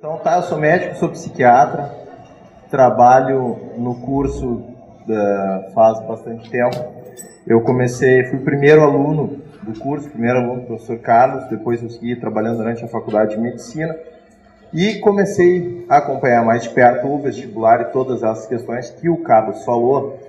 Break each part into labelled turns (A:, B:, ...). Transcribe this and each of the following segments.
A: Então tá, eu sou médico, sou psiquiatra, trabalho no curso faz bastante tempo. Eu fui o primeiro aluno do curso, primeiro aluno do professor Carlos, depois eu segui trabalhando durante a faculdade de medicina e comecei a acompanhar mais de perto o vestibular e todas as questões que o Carlos falou,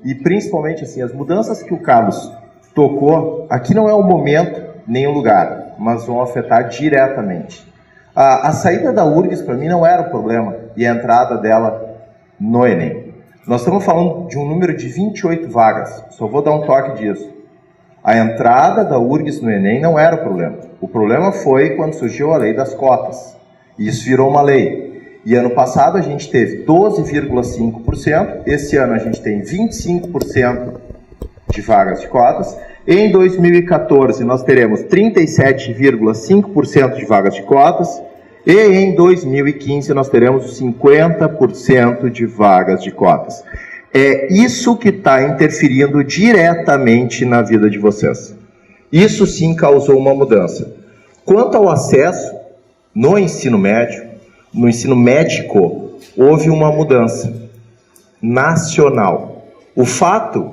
A: e principalmente assim, as mudanças que o Carlos tocou, aqui não é o momento nem o lugar, mas vão afetar diretamente. A saída da URGS para mim não era o problema, e a entrada dela no Enem. Nós estamos falando de um número de 28 vagas, só vou dar um toque disso. A entrada da URGS no Enem não era o problema. O problema foi quando surgiu a lei das cotas. E isso virou uma lei. E ano passado a gente teve 12,5%, esse ano a gente tem 25% de vagas de cotas. Em 2014 nós teremos 37,5% de vagas de cotas. E em 2015 nós teremos 50% de vagas de cotas. É isso que está interferindo diretamente na vida de vocês. Isso sim causou uma mudança. Quanto ao acesso no ensino médio, no ensino médico, houve uma mudança nacional. O fato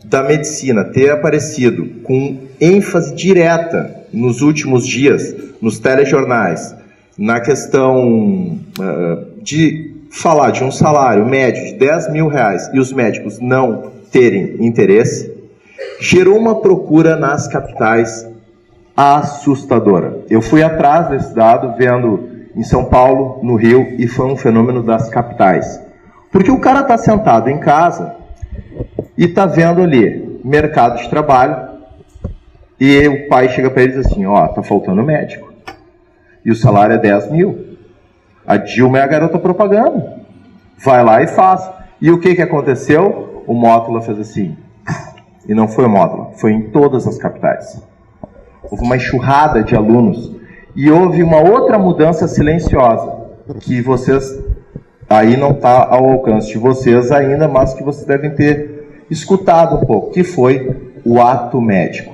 A: da medicina ter aparecido com ênfase direta nos últimos dias, nos telejornais, na questão de falar de um salário médio de 10 mil reais e os médicos não terem interesse, gerou uma procura nas capitais assustadora. Eu fui atrás desse dado, vendo em São Paulo, no Rio, e foi um fenômeno das capitais. Porque o cara está sentado em casa e está vendo ali mercado de trabalho, e o pai chega para ele e diz assim, ó, tá faltando médico. E o salário é 10 mil. A Dilma é a garota propaganda. Vai lá e faz. E o que aconteceu? O Mótula fez assim. E não foi o Mótula, foi em todas as capitais. Houve uma enxurrada de alunos. E houve uma outra mudança silenciosa, que vocês, aí não está ao alcance de vocês ainda, mas que vocês devem ter escutado um pouco, que foi o ato médico.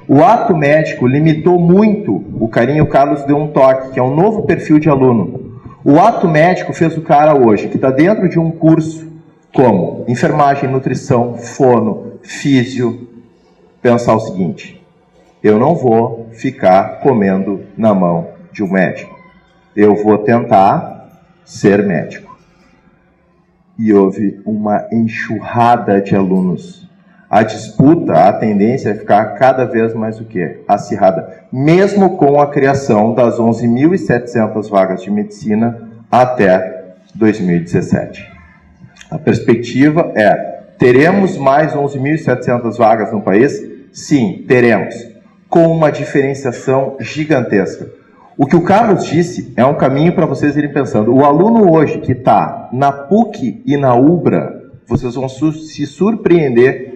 A: O ato médico limitou muito, o Carlos deu um toque, que é um novo perfil de aluno. O ato médico fez o cara hoje, que está dentro de um curso como enfermagem, nutrição, fono, físio, pensar o seguinte, eu não vou ficar comendo na mão de um médico. Eu vou tentar ser médico. E houve uma enxurrada de alunos. A disputa, a tendência é ficar cada vez mais o quê? Acirrada. Mesmo com a criação das 11.700 vagas de medicina até 2017. A perspectiva é, teremos mais 11.700 vagas no país? Sim, teremos. Com uma diferenciação gigantesca. O que o Carlos disse é um caminho para vocês irem pensando. O aluno hoje que está na PUC e na UBRA, vocês vão se surpreender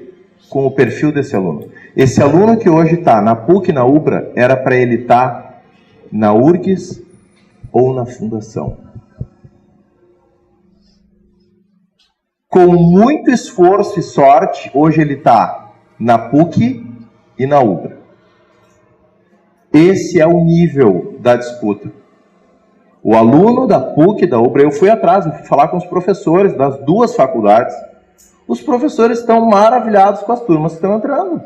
A: com o perfil desse aluno. Esse aluno que hoje está na PUC e na UBRA, era para ele estar na URGS ou na Fundação. Com muito esforço e sorte, hoje ele está na PUC e na UBRA. Esse é o nível da disputa. O aluno da PUC e da UBRA, eu fui atrás, eu fui falar com os professores das duas faculdades. Os professores estão maravilhados com as turmas que estão entrando.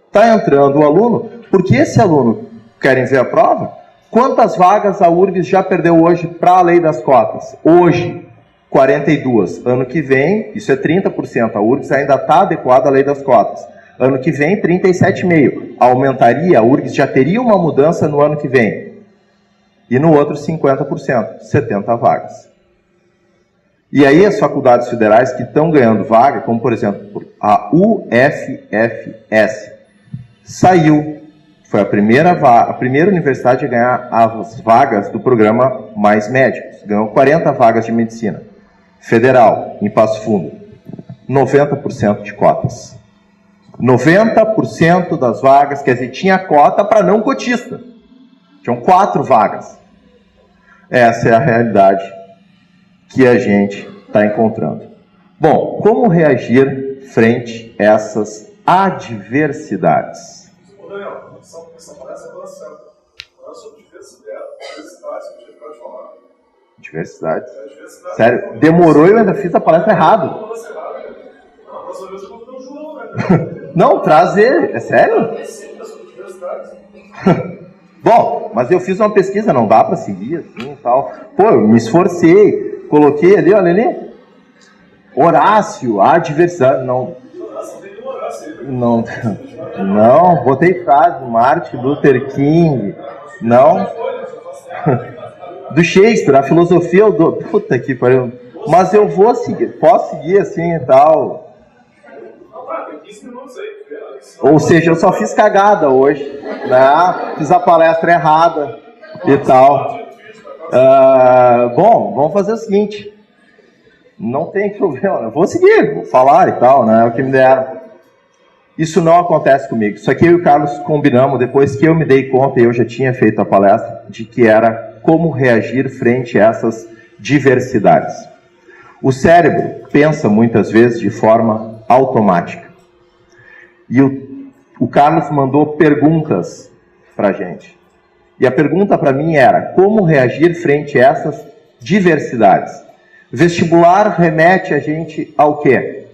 A: Está entrando o aluno, porque esse aluno, querem ver a prova? Quantas vagas a URGS já perdeu hoje para a lei das cotas? Hoje, 42. Ano que vem, isso é 30%. A URGS ainda está adequada à lei das cotas. Ano que vem, 37,5%. Aumentaria, a URGS já teria uma mudança no ano que vem. E no outro, 50%, 70 vagas. E aí as faculdades federais que estão ganhando vaga, como por exemplo a UFFS, saiu, foi a primeira universidade a ganhar as vagas do programa Mais Médicos, ganhou 40 vagas de medicina. Federal, em Passo Fundo, 90% de cotas. 90% das vagas, quer dizer, tinha cota para não cotista. Tinham 4 vagas. Essa é a realidade que a gente está encontrando. Bom, como reagir frente a essas adversidades?
B: Daniel, só parece avançando. A nossa diversidade
A: Diversidade. Sério, demorou e eu ainda fiz a palestra errado. Não, traz ele, é sério? Bom, mas eu fiz uma pesquisa, não dá para seguir assim e tal. Pô, eu me esforcei, coloquei ali, olha ali. Horácio, a diversidade, não, botei frase, Martin Luther King, não, do Shakespeare, a filosofia, eu dou, puta que pariu, mas eu vou seguir, posso seguir assim e tal, ou seja, eu só fiz cagada hoje, né? Fiz a palestra errada e tal. Bom, vamos fazer o seguinte. Não tem problema, eu vou seguir, vou falar e tal, né? É o que me deram. Isso não acontece comigo. Isso aqui eu e o Carlos combinamos, depois que eu me dei conta, e eu já tinha feito a palestra, de que era como reagir frente a essas diversidades. O cérebro pensa muitas vezes de forma automática. E o Carlos mandou perguntas para a gente. E a pergunta para mim era, como reagir frente a essas diversidades? Vestibular remete a gente ao quê?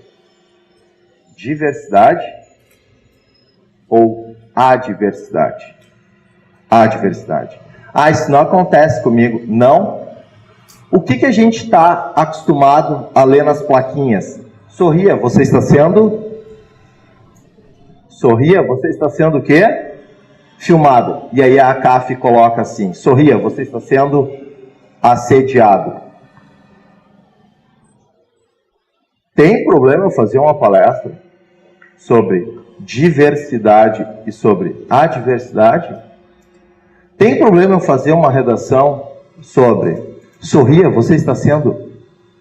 A: Diversidade ou adversidade? Adversidade. Isso não acontece comigo. Não. O que a gente está acostumado a ler nas plaquinhas? Sorria, você está sendo... Sorria, você está sendo o quê? Filmado. E aí a CAF coloca assim, sorria, você está sendo assediado. Tem problema eu fazer uma palestra sobre diversidade e sobre adversidade? Tem problema eu fazer uma redação sobre sorria, você está sendo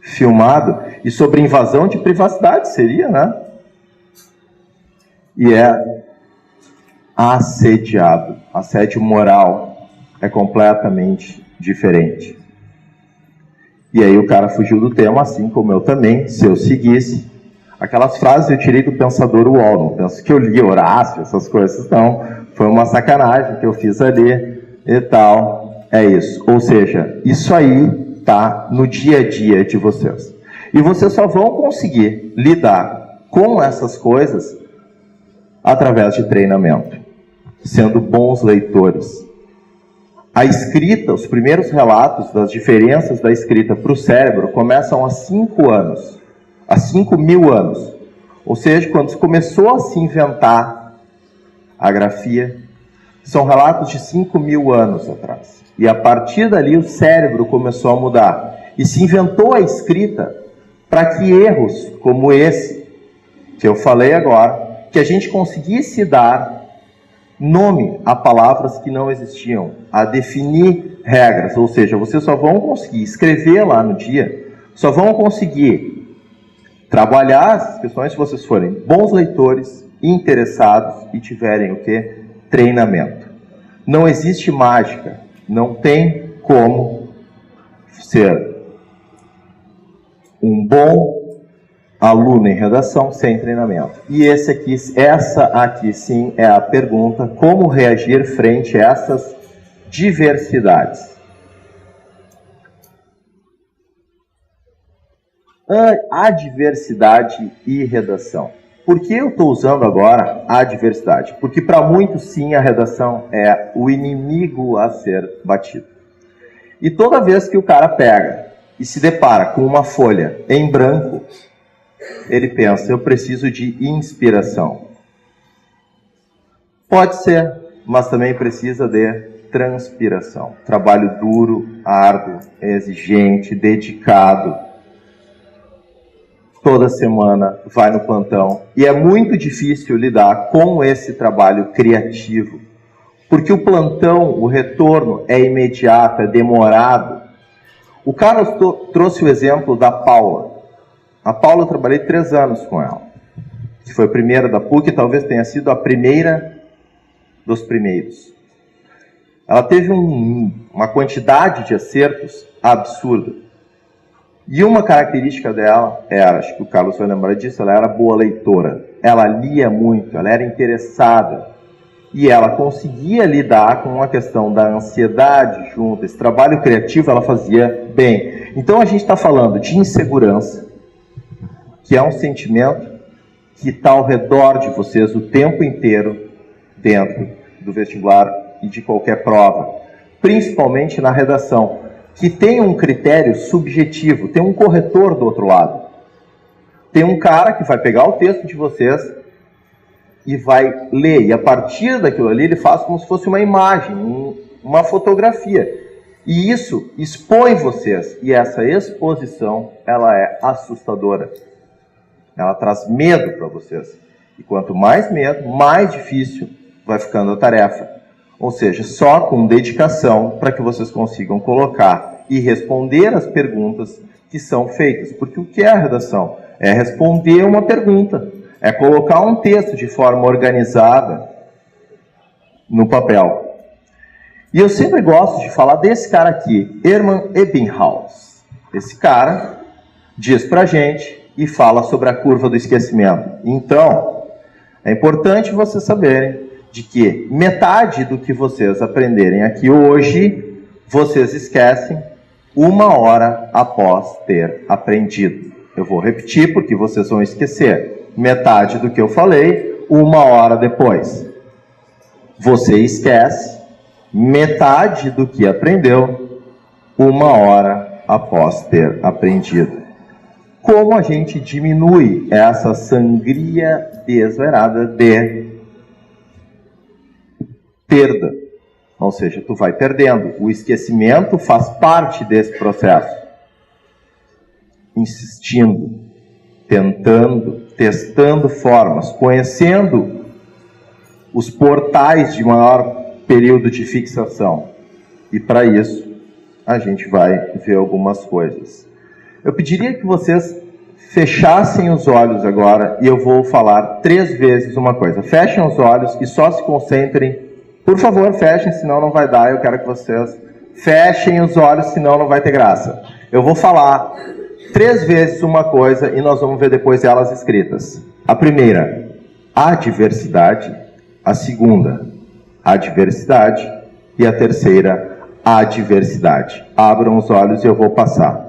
A: filmado? E sobre invasão de privacidade, seria, né? E é assediado. Assédio moral é completamente diferente. E aí o cara fugiu do tema, assim como eu também, se eu seguisse. Aquelas frases eu tirei do Pensador UOL, não penso que eu li Horácio, essas coisas, não. Foi uma sacanagem que eu fiz ali e tal. É isso. Ou seja, isso aí está no dia a dia de vocês. E vocês só vão conseguir lidar com essas coisas através de treinamento, sendo bons leitores. A escrita, os primeiros relatos das diferenças da escrita para o cérebro começam há 5 anos, há 5.000 anos. Ou seja, quando começou a se inventar a grafia, são relatos de 5.000 anos atrás. E a partir dali o cérebro começou a mudar. E se inventou a escrita para que erros como esse, que eu falei agora, que a gente conseguisse dar nome a palavras que não existiam, a definir regras, ou seja, vocês só vão conseguir escrever lá no dia, só vão conseguir trabalhar essas questões se vocês forem bons leitores, interessados e tiverem o quê? Treinamento. Não existe mágica, não tem como ser um bom aluno em redação sem treinamento. E essa aqui sim é a pergunta, como reagir frente a essas diversidades? Adversidade e redação. Por que eu estou usando agora a adversidade? Porque para muitos sim a redação é o inimigo a ser batido. E toda vez que o cara pega e se depara com uma folha em branco, ele pensa, eu preciso de inspiração. Pode ser, mas também precisa de transpiração. Trabalho duro, árduo, exigente, dedicado. Toda semana vai no plantão. E é muito difícil lidar com esse trabalho criativo. Porque o plantão, o retorno é imediato, é demorado. O Carlos trouxe o exemplo da Paula. A Paula eu trabalhei 3 anos com ela. Que foi a primeira da PUC, talvez tenha sido a primeira dos primeiros. Ela teve uma quantidade de acertos absurda. E uma característica dela era, acho que o Carlos vai lembrar disso, ela era boa leitora. Ela lia muito, ela era interessada. e ela conseguia lidar com a questão da ansiedade junto, esse trabalho criativo ela fazia bem. Então a gente está falando de insegurança, que é um sentimento que está ao redor de vocês o tempo inteiro dentro do vestibular e de qualquer prova, principalmente na redação, que tem um critério subjetivo, tem um corretor do outro lado. Tem um cara que vai pegar o texto de vocês e vai ler, e a partir daquilo ali ele faz como se fosse uma imagem, uma fotografia. E isso expõe vocês, e essa exposição, ela é assustadora. Ela traz medo para vocês. E quanto mais medo, mais difícil vai ficando a tarefa. Ou seja, só com dedicação para que vocês consigam colocar e responder as perguntas que são feitas. Porque o que é a redação? É responder uma pergunta. É colocar um texto de forma organizada no papel. E eu sempre gosto de falar desse cara aqui, Hermann Ebbinghaus. Esse cara diz pra gente e fala sobre a curva do esquecimento. Então, é importante vocês saberem de que metade do que vocês aprenderem aqui hoje, vocês esquecem 1 hora após ter aprendido. Eu vou repetir porque vocês vão esquecer. Metade do que eu falei, 1 hora depois. Você esquece metade do que aprendeu 1 hora após ter aprendido. Como a gente diminui essa sangria desvairada de perda? Ou seja, tu vai perdendo. O esquecimento faz parte desse processo. Insistindo, tentando, testando formas, conhecendo os portais de maior período de fixação. E para isso, a gente vai ver algumas coisas. Eu pediria que vocês fechassem os olhos agora e eu vou falar 3 vezes uma coisa. Fechem os olhos e só se concentrem. Por favor, fechem, senão não vai dar. Eu quero que vocês fechem os olhos, senão não vai ter graça. Eu vou falar 3 vezes uma coisa e nós vamos ver depois elas escritas. A primeira, adversidade. A segunda, adversidade. E a terceira, adversidade. Abram os olhos e eu vou passar.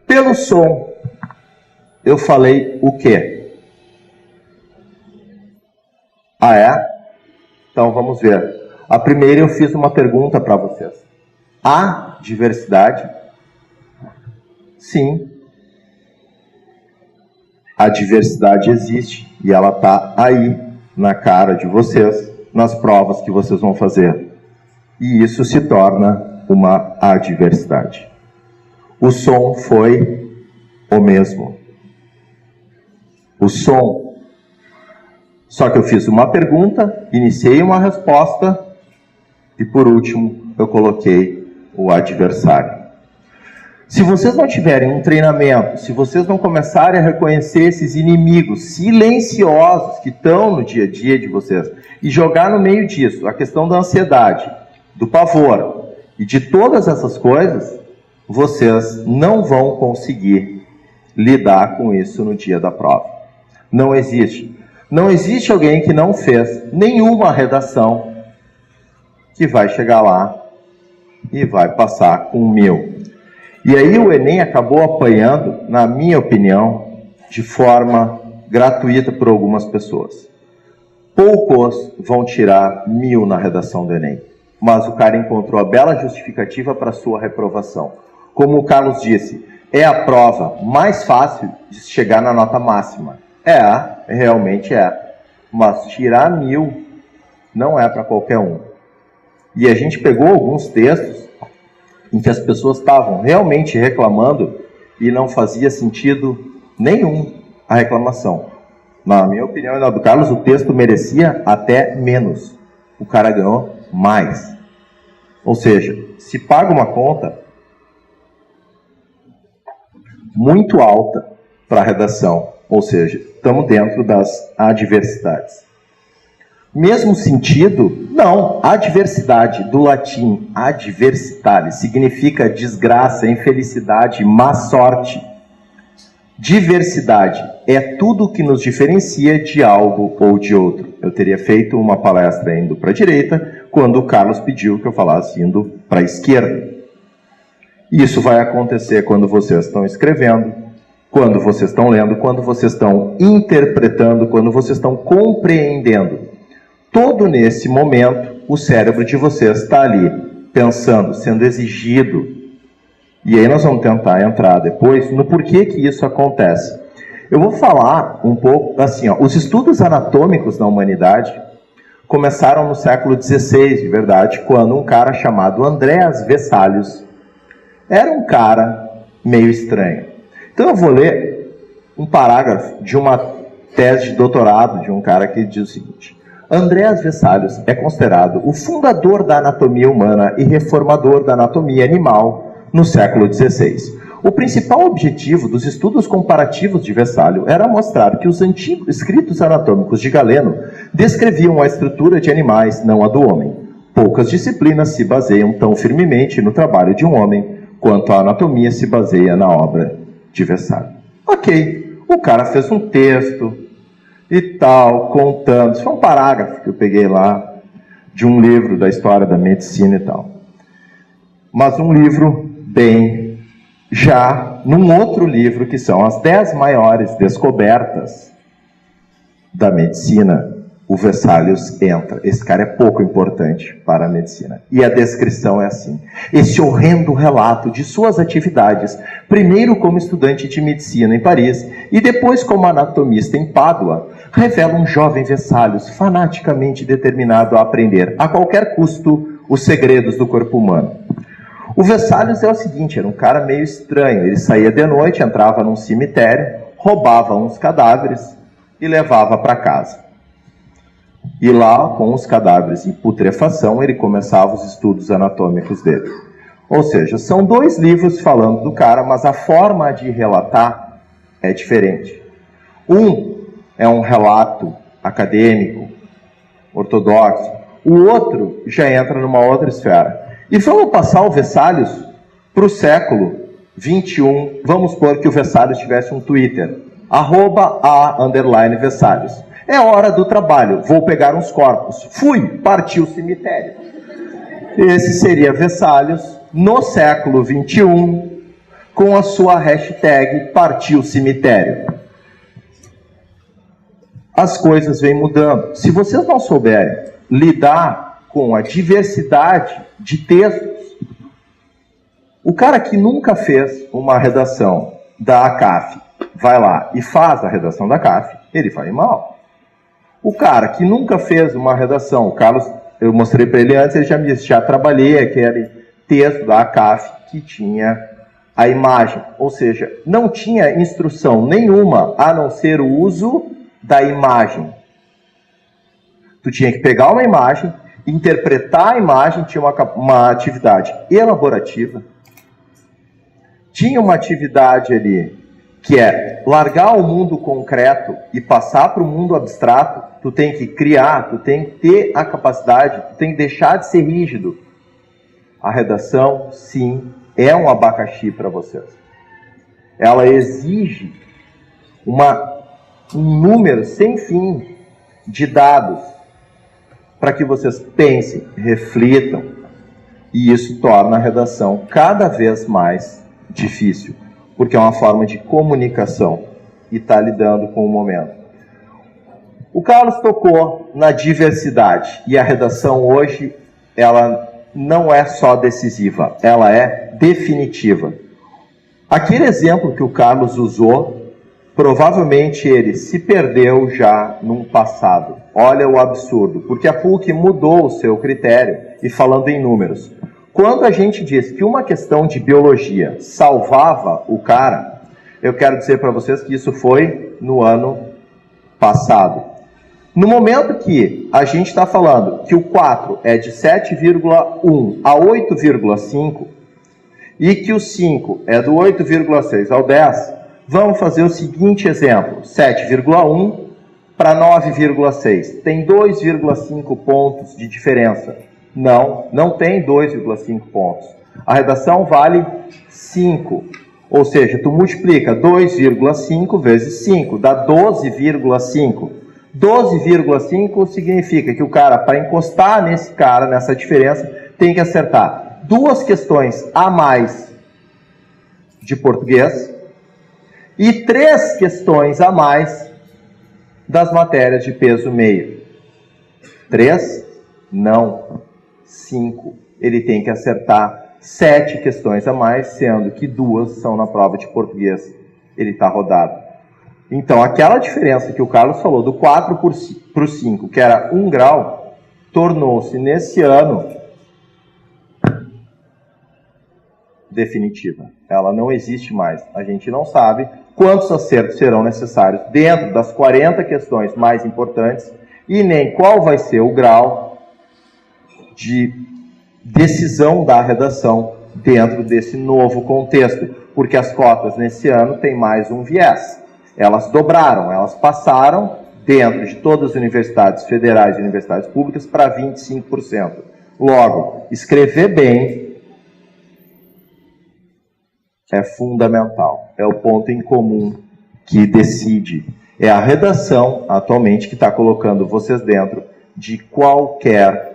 A: Pelo som, eu falei o quê? Ah, é? Então vamos ver. A primeira eu fiz uma pergunta para vocês. Há diversidade? Sim. A diversidade existe e ela está aí, na cara de vocês, nas provas que vocês vão fazer. E isso se torna uma adversidade. O som foi o mesmo. O som. Só que eu fiz uma pergunta, iniciei uma resposta e, por último, eu coloquei o adversário. Se vocês não tiverem um treinamento, se vocês não começarem a reconhecer esses inimigos silenciosos que estão no dia a dia de vocês e jogar no meio disso a questão da ansiedade, do pavor e de todas essas coisas, vocês não vão conseguir lidar com isso no dia da prova. Não existe. Não existe alguém que não fez nenhuma redação que vai chegar lá e vai passar com 1000. E aí o Enem acabou apanhando, na minha opinião, de forma gratuita por algumas pessoas. Poucos vão tirar 1000 na redação do Enem, mas o cara encontrou a bela justificativa para sua reprovação. Como o Carlos disse, é a prova mais fácil de chegar na nota máxima. Realmente é. Mas tirar 1000 não é para qualquer um. E a gente pegou alguns textos em que as pessoas estavam realmente reclamando e não fazia sentido nenhum a reclamação. Na minha opinião e na do Carlos, o texto merecia até menos. O cara ganhou mais. Ou seja, se paga uma conta muito alta para a redação, ou seja, estamos dentro das adversidades. Mesmo sentido? Não. Adversidade, do latim adversitare, significa desgraça, infelicidade, má sorte. Diversidade é tudo que nos diferencia de algo ou de outro. Eu teria feito uma palestra indo para a direita, quando o Carlos pediu que eu falasse indo para a esquerda. Isso vai acontecer quando vocês estão escrevendo, quando vocês estão lendo, quando vocês estão interpretando, quando vocês estão compreendendo. Todo nesse momento, o cérebro de vocês está ali, pensando, sendo exigido. E aí nós vamos tentar entrar depois no porquê que isso acontece. Eu vou falar um pouco, assim, os estudos anatômicos na humanidade começaram no século XVI, de verdade, quando um cara chamado Andreas Vesalius era um cara meio estranho. Então eu vou ler um parágrafo de uma tese de doutorado de um cara que diz o seguinte: Andreas Vesalius é considerado o fundador da anatomia humana e reformador da anatomia animal no século XVI. O principal objetivo dos estudos comparativos de Vesalius era mostrar que os antigos escritos anatômicos de Galeno descreviam a estrutura de animais, não a do homem. Poucas disciplinas se baseiam tão firmemente no trabalho de um homem quanto a anatomia se baseia na obra de Vesalius. Ok, o cara fez um texto e tal, contando. Isso foi um parágrafo que eu peguei lá de um livro da história da medicina e tal. Mas um livro bem já num outro livro que são as 10 maiores descobertas da medicina, o Vesalius entra. Esse cara é pouco importante para a medicina. E a descrição é assim: esse horrendo relato de suas atividades, primeiro como estudante de medicina em Paris e depois como anatomista em Pádua, revela um jovem Vesalius fanaticamente determinado a aprender, a qualquer custo, os segredos do corpo humano. O Vesalius é o seguinte, era um cara meio estranho. Ele saía de noite, entrava num cemitério, roubava uns cadáveres e levava para casa. E lá, com os cadáveres em putrefação, ele começava os estudos anatômicos dele. Ou seja, são 2 livros falando do cara, mas a forma de relatar é diferente. Um é um relato acadêmico, ortodoxo. O outro já entra numa outra esfera. E vamos passar o Vesalius para o século XXI. Vamos supor que o Vesalius tivesse um Twitter. @a_Vesalius. É hora do trabalho. Vou pegar uns corpos. Fui, partiu o cemitério. Esse seria Vesalius no século XXI com a sua hashtag partiu cemitério. As coisas vêm mudando. Se vocês não souberem lidar com a diversidade de textos, o cara que nunca fez uma redação da ACAF vai lá e faz a redação da ACAF, ele vai mal. O cara que nunca fez uma redação, o Carlos, eu mostrei para ele antes, ele já trabalhei aquele texto da ACAF que tinha a imagem, ou seja, não tinha instrução nenhuma a não ser o uso da imagem. Tu tinha que pegar uma imagem, interpretar a imagem, tinha uma atividade elaborativa, tinha uma atividade ali que é largar o mundo concreto e passar para o mundo abstrato. Tu tem que criar, tu tem que ter a capacidade, tu tem que deixar de ser rígido. A redação, sim, é um abacaxi para vocês. Ela exige um número sem fim de dados para que vocês pensem, reflitam, e isso torna a redação cada vez mais difícil, porque é uma forma de comunicação e está lidando com o momento. O Carlos tocou na diversidade, e a redação hoje, ela não é só decisiva, ela é definitiva. Aquele exemplo que o Carlos usou, provavelmente ele se perdeu já num passado. Olha o absurdo, porque a PUC mudou o seu critério, e falando em números. Quando a gente diz que uma questão de biologia salvava o cara, eu quero dizer para vocês que isso foi no ano passado. No momento que a gente está falando que o 4 é de 7,1 a 8,5 e que o 5 é do 8,6 ao 10, vamos fazer o seguinte exemplo: 7,1 para 9,6. Tem 2,5 pontos de diferença. Não tem 2,5 pontos. A redação vale 5. Ou seja, tu multiplica 2,5 vezes 5, dá 12,5. 12,5 significa que o cara, para encostar nesse cara, nessa diferença, tem que acertar 2 questões a mais de português e 3 questões a mais das matérias de peso meio. 3? Não. 5. Ele tem que acertar 7 questões a mais, sendo que 2 são na prova de português. Ele está rodado. Então, aquela diferença que o Carlos falou, do 4 para o 5, que era 1 grau, tornou-se, nesse ano, definitiva. Ela não existe mais. A gente não sabe quantos acertos serão necessários dentro das 40 questões mais importantes e nem qual vai ser o grau de decisão da redação dentro desse novo contexto, porque as cotas nesse ano têm mais um viés. Elas dobraram, elas passaram dentro de todas as universidades federais e universidades públicas para 25%. Logo, escrever bem é fundamental, é o ponto em comum que decide. É a redação, atualmente, que está colocando vocês dentro de qualquer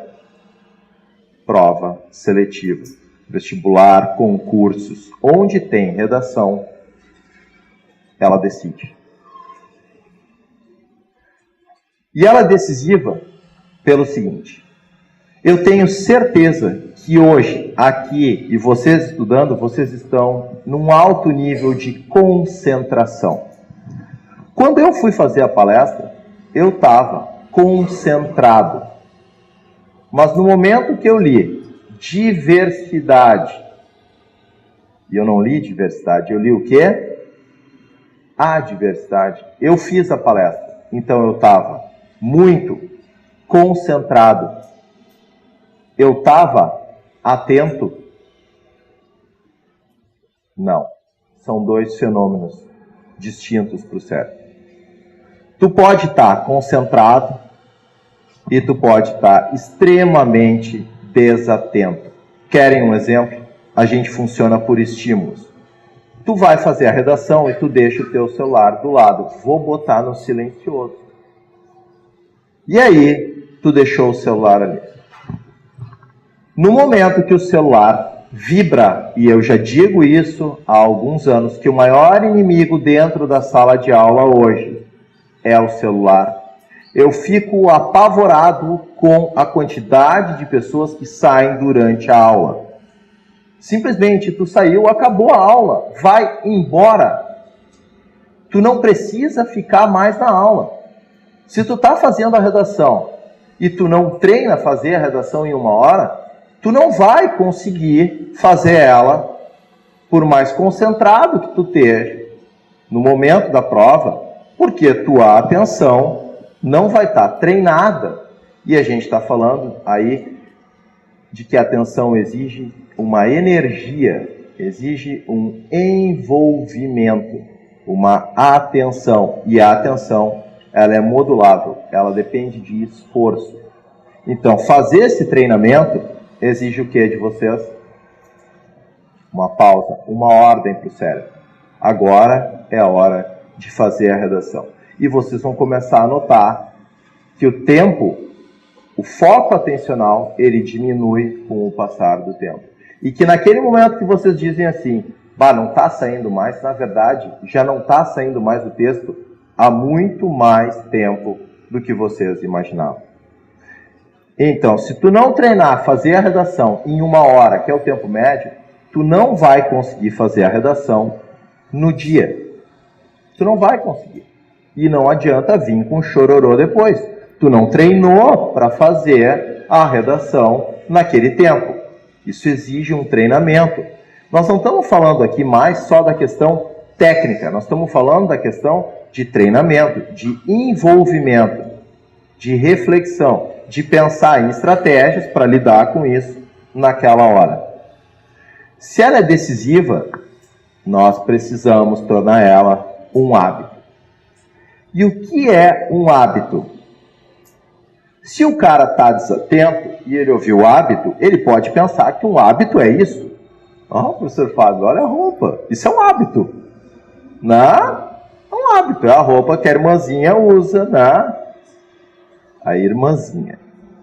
A: prova seletiva, vestibular, concursos, onde tem redação, ela decide. E ela é decisiva pelo seguinte: eu tenho certeza que hoje, aqui, e vocês estudando, vocês estão num alto nível de concentração. Quando eu fui fazer a palestra, eu estava concentrado. Mas no momento que eu li diversidade, e eu não li diversidade, eu li o quê? Adversidade. Eu fiz a palestra, então eu estava muito concentrado. Eu estava atento? Não. São 2 fenômenos distintos para o cérebro. Tu pode estar concentrado e tu pode estar extremamente desatento. Querem um exemplo? A gente funciona por estímulos. Tu vai fazer a redação e tu deixa o teu celular do lado. Vou botar no silencioso. E aí, tu deixou o celular ali. No momento que o celular vibra, e eu já digo isso há alguns anos, que o maior inimigo dentro da sala de aula hoje é o celular. Eu fico apavorado com a quantidade de pessoas que saem durante a aula. Simplesmente, tu saiu, acabou a aula, vai embora. Tu não precisa ficar mais na aula. Se tu está fazendo a redação e tu não treina fazer a redação em 1 hora, tu não vai conseguir fazer ela, por mais concentrado que tu esteja no momento da prova, porque tua atenção não vai estar treinada. E a gente está falando aí de que a atenção exige uma energia, exige um envolvimento, uma atenção. E a atenção, ela é modulável, ela depende de esforço. Então, fazer esse treinamento exige o que de vocês? Uma pausa, uma ordem para o cérebro. Agora é a hora de fazer a redação. E vocês vão começar a notar que o tempo, o foco atencional, ele diminui com o passar do tempo. E que naquele momento que vocês dizem assim, bah, não está saindo mais, na verdade, já não está saindo mais do texto há muito mais tempo do que vocês imaginavam. Então, se tu não treinar fazer a redação em 1 hora, que é o tempo médio, tu não vai conseguir fazer a redação no dia. Tu não vai conseguir. E não adianta vir com chororô depois. Tu não treinou para fazer a redação naquele tempo. Isso exige um treinamento. Nós não estamos falando aqui mais só da questão técnica, nós estamos falando da questão de treinamento, de envolvimento, de reflexão, de pensar em estratégias para lidar com isso naquela hora. Se ela é decisiva, nós precisamos tornar ela um hábito. E o que é um hábito? Se o cara está desatento e ele ouviu o hábito, ele pode pensar que um hábito é isso. Professor Fábio, olha a roupa. Isso é um hábito. Né? É um hábito. É a roupa que a irmãzinha usa, né? A irmãzinha.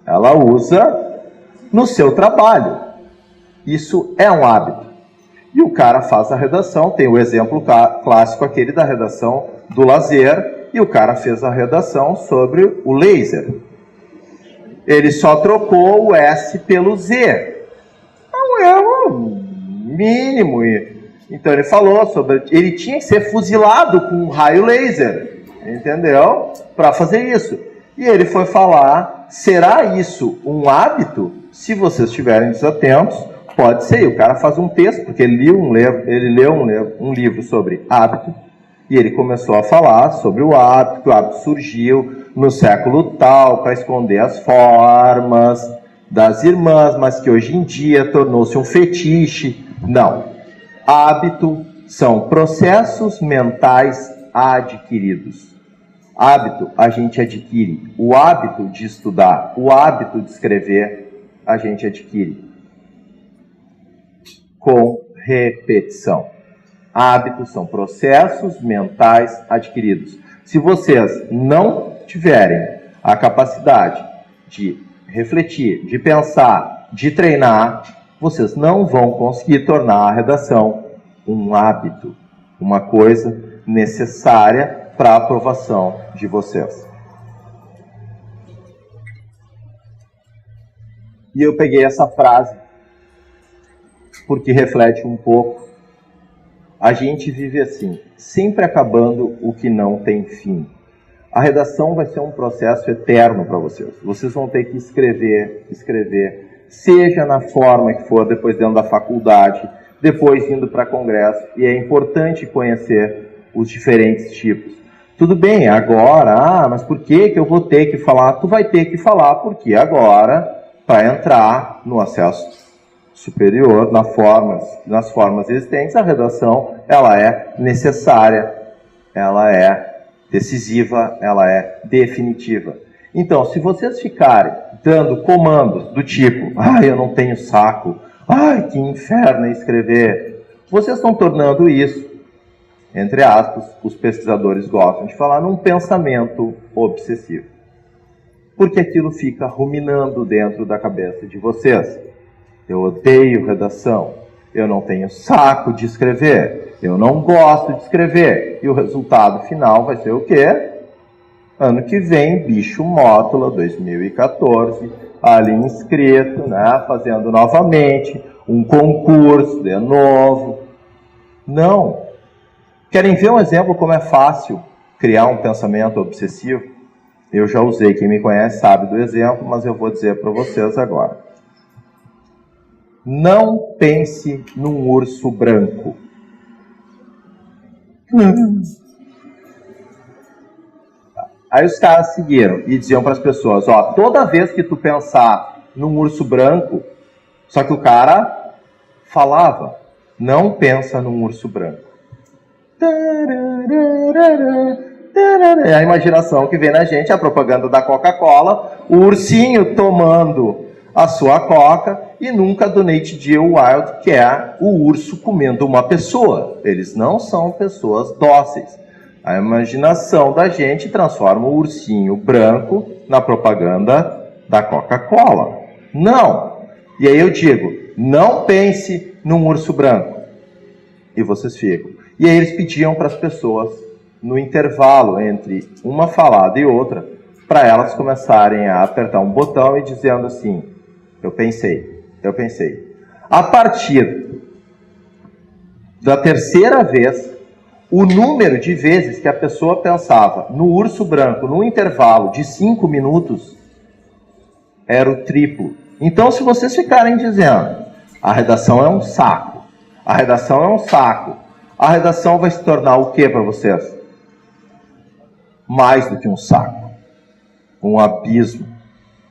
A: Ela usa no seu trabalho. Isso é um hábito. E o cara faz a redação. Tem o exemplo clássico, aquele da redação do lazer. E o cara fez a redação sobre o laser. Ele só trocou o S pelo Z. É um erro mínimo. Então ele falou sobre... Ele tinha que ser fuzilado com um raio laser. Entendeu? Para fazer isso. E ele foi falar, será isso um hábito? Se vocês estiverem desatentos, pode ser. E o cara faz um texto, porque ele leu um livro sobre hábito. E ele começou a falar sobre o hábito, que o hábito surgiu no século tal, para esconder as formas das irmãs, mas que hoje em dia tornou-se um fetiche. Não. Hábito são processos mentais adquiridos. Hábito a gente adquire. O hábito de estudar, o hábito de escrever, a gente adquire com repetição. Hábitos são processos mentais adquiridos. Se vocês não tiverem a capacidade de refletir, de pensar, de treinar, vocês não vão conseguir tornar a redação um hábito, uma coisa necessária para a aprovação de vocês. E eu peguei essa frase porque reflete um pouco. A gente vive assim, sempre acabando o que não tem fim. A redação vai ser um processo eterno para vocês. Vocês vão ter que escrever, seja na forma que for, depois dentro da faculdade, depois indo para congresso. E é importante conhecer os diferentes tipos. Tudo bem, agora, mas por que eu vou ter que falar? Tu vai ter que falar, porque agora, para entrar no acesso superior, nas formas existentes, a redação ela é necessária, ela é decisiva, ela é definitiva. Então, se vocês ficarem dando comandos do tipo, eu não tenho saco, que inferno é escrever, vocês estão tornando isso, entre aspas, os pesquisadores gostam de falar, num pensamento obsessivo. Porque aquilo fica ruminando dentro da cabeça de vocês. Eu odeio redação, eu não tenho saco de escrever, eu não gosto de escrever. E o resultado final vai ser o quê? Ano que vem, bicho mótula 2014, ali inscrito, né, fazendo novamente um concurso de novo. Não. Querem ver um exemplo como é fácil criar um pensamento obsessivo? Eu já usei, quem me conhece sabe do exemplo, mas eu vou dizer para vocês agora. Não pense num urso branco. Aí os caras seguiram e diziam para as pessoas, toda vez que tu pensar num urso branco, só que o cara falava, não pensa num urso branco. É a imaginação que vem na gente, a propaganda da Coca-Cola, o ursinho tomando a sua coca e nunca do Nate G. Wild, que é o urso comendo uma pessoa. Eles não são pessoas dóceis. A imaginação da gente transforma o ursinho branco na propaganda da Coca-Cola. Não! E aí eu digo, não pense num urso branco. E vocês ficam. E aí eles pediam para as pessoas, no intervalo entre uma falada e outra, para elas começarem a apertar um botão e dizendo assim, eu pensei. A partir da terceira vez, o número de vezes que a pessoa pensava no urso branco, num intervalo de 5 minutos, era o triplo. Então, se vocês ficarem dizendo, a redação é um saco, a redação vai se tornar o que para vocês? Mais do que um saco. Um abismo.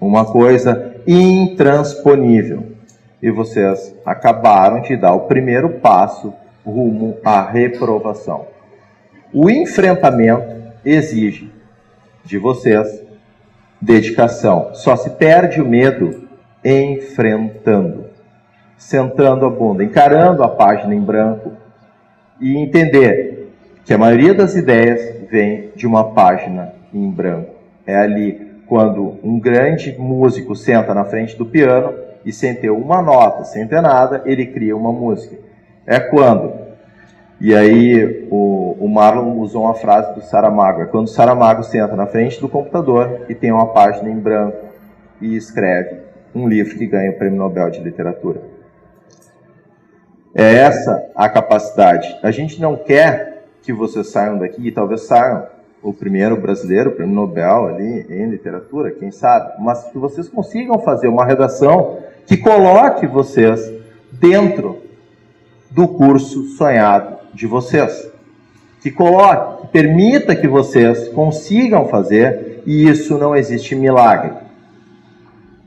A: Uma coisa intransponível. E vocês acabaram de dar o primeiro passo rumo à reprovação. O enfrentamento exige de vocês dedicação. Só se perde o medo enfrentando. centrando a bunda, encarando a página em branco e entender que a maioria das ideias vem de uma página em branco. É ali quando um grande músico senta na frente do piano e sem ter uma nota, sem ter nada, ele cria uma música. É quando, e aí o Marlon usou uma frase do Saramago, é quando o Saramago senta na frente do computador e tem uma página em branco e escreve um livro que ganha o Prêmio Nobel de Literatura. É essa a capacidade. A gente não quer que vocês saiam daqui, e talvez saiam o primeiro brasileiro, o Prêmio Nobel ali em literatura, quem sabe, mas que vocês consigam fazer uma redação que coloque vocês dentro do curso sonhado de vocês. Que coloque, que permita que vocês consigam fazer, e isso não existe milagre.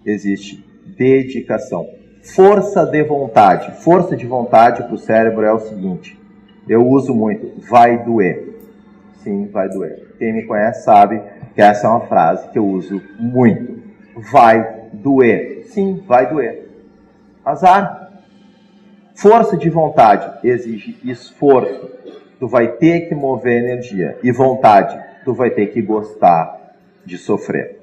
A: Existe dedicação. Força de vontade. Força de vontade para o cérebro é o seguinte, eu uso muito, vai doer. Sim, vai doer. Quem me conhece sabe que essa é uma frase que eu uso muito. Vai doer. Sim, vai doer. Azar. Força de vontade exige esforço. Tu vai ter que mover energia. E vontade, tu vai ter que gostar de sofrer.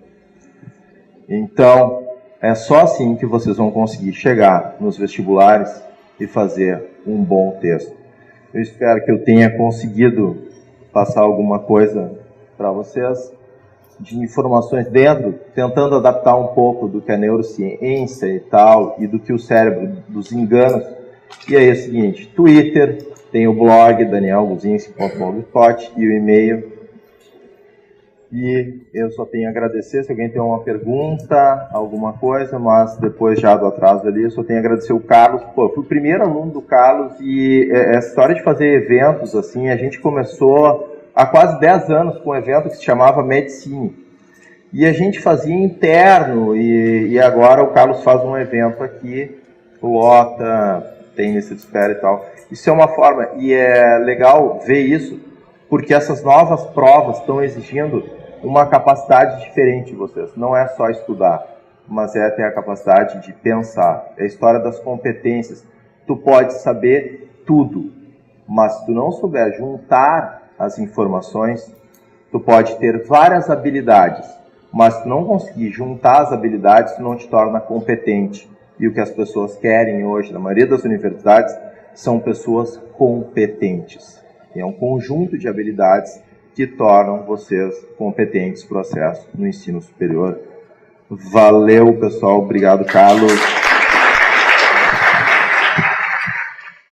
A: Então, é só assim que vocês vão conseguir chegar nos vestibulares e fazer um bom texto. Eu espero que eu tenha conseguido passar alguma coisa para vocês de informações dentro, tentando adaptar um pouco do que a neurociência e tal, e do que o cérebro, dos enganos. E aí é o seguinte, Twitter, tem o blog danielguzinski.blogspot e o e-mail. E eu só tenho a agradecer, se alguém tem uma pergunta, alguma coisa, mas depois já do atraso ali, eu só tenho a agradecer o Carlos. Pô, eu fui o primeiro aluno do Carlos e essa história de fazer eventos, assim, a gente começou há quase 10 anos com um evento que se chamava Medicine. E a gente fazia interno e agora o Carlos faz um evento aqui, lota, tem lista de espera e tal. Isso é uma forma, e é legal ver isso, porque essas novas provas estão exigindo uma capacidade diferente de vocês. Não é só estudar, mas é ter a capacidade de pensar. É a história das competências. Tu pode saber tudo, mas se tu não souber juntar as informações, tu pode ter várias habilidades, mas se tu não conseguir juntar as habilidades, tu não te torna competente. E o que as pessoas querem hoje, na maioria das universidades, são pessoas competentes. É um conjunto de habilidades que tornam vocês competentes no processo no ensino superior. Valeu, pessoal. Obrigado, Carlos.